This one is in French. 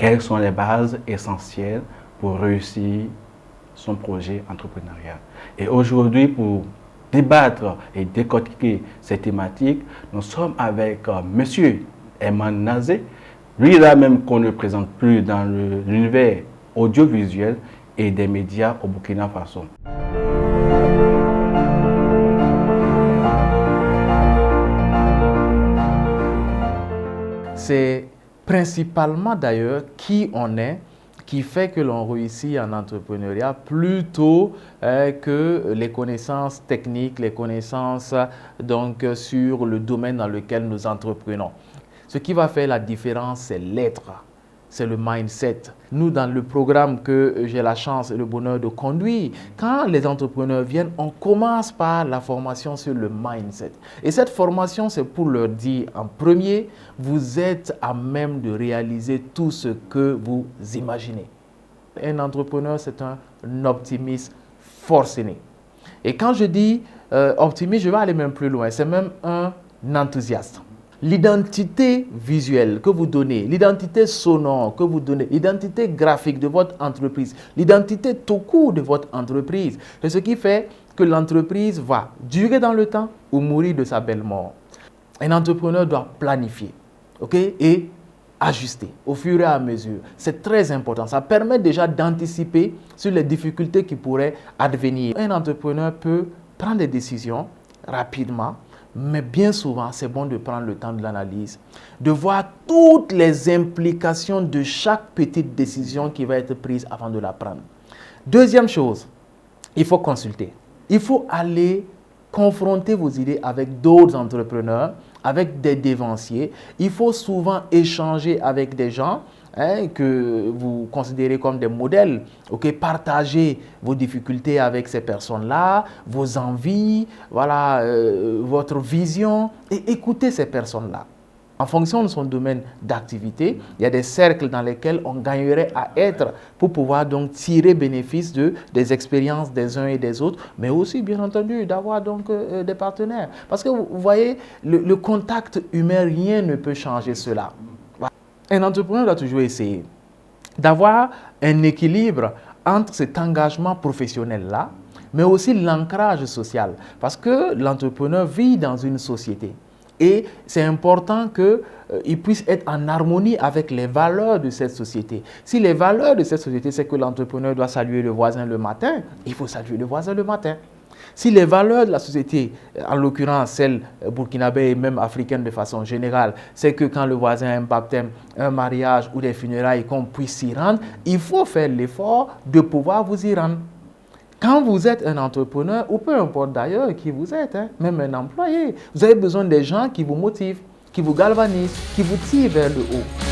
quelles sont les bases essentielles pour réussir son projet entrepreneurial. Et aujourd'hui, pour débattre et décortiquer ces thématiques, nous sommes avec Monsieur Herman Nazé, lui là même qu'on ne présente plus dans l'univers audiovisuel et des médias au Burkina Faso. C'est principalement d'ailleurs qui on est qui fait que l'on réussit en entrepreneuriat plutôt que les connaissances techniques, les connaissances donc sur le domaine dans lequel nous entreprenons. Ce qui va faire la différence, c'est l'être, c'est le mindset. Nous, dans le programme que j'ai la chance et le bonheur de conduire, quand les entrepreneurs viennent, on commence par la formation sur le mindset. Et cette formation, c'est pour leur dire en premier, vous êtes à même de réaliser tout ce que vous imaginez. Un entrepreneur, c'est un optimiste forcené. Et quand je dis optimiste, je vais aller même plus loin. C'est même un enthousiaste. L'identité visuelle que vous donnez, l'identité sonore que vous donnez, l'identité graphique de votre entreprise, l'identité tout court de votre entreprise, c'est ce qui fait que l'entreprise va durer dans le temps ou mourir de sa belle mort. Un entrepreneur doit planifier, et ajuster au fur et à mesure. C'est très important. Ça permet déjà d'anticiper sur les difficultés qui pourraient advenir. Un entrepreneur peut prendre des décisions rapidement, mais bien souvent, c'est bon de prendre le temps de l'analyse, de voir toutes les implications de chaque petite décision qui va être prise avant de la prendre. Deuxième chose, il faut consulter. Il faut aller confronter vos idées avec d'autres entrepreneurs, avec des dévanciers. Il faut souvent échanger avec des gens que vous considérez comme des modèles. Partagez vos difficultés avec ces personnes-là, vos envies, votre vision et écoutez ces personnes-là. En fonction de son domaine d'activité, il y a des cercles dans lesquels on gagnerait à être pour pouvoir donc tirer bénéfice des expériences des uns et des autres, mais aussi bien entendu d'avoir donc des partenaires. Parce que vous voyez, le contact humain, rien ne peut changer cela. Un entrepreneur doit toujours essayer d'avoir un équilibre entre cet engagement professionnel-là, mais aussi l'ancrage social. Parce que l'entrepreneur vit dans une société. Et c'est important qu'il puisse être en harmonie avec les valeurs de cette société. Si les valeurs de cette société, c'est que l'entrepreneur doit saluer le voisin le matin, il faut saluer le voisin le matin. Si les valeurs de la société, en l'occurrence celles burkinabées et même africaines de façon générale, c'est que quand le voisin a un baptême, un mariage ou des funérailles, qu'on puisse s'y rendre, il faut faire l'effort de pouvoir vous y rendre. Quand vous êtes un entrepreneur, ou peu importe d'ailleurs qui vous êtes, même un employé, vous avez besoin des gens qui vous motivent, qui vous galvanisent, qui vous tirent vers le haut.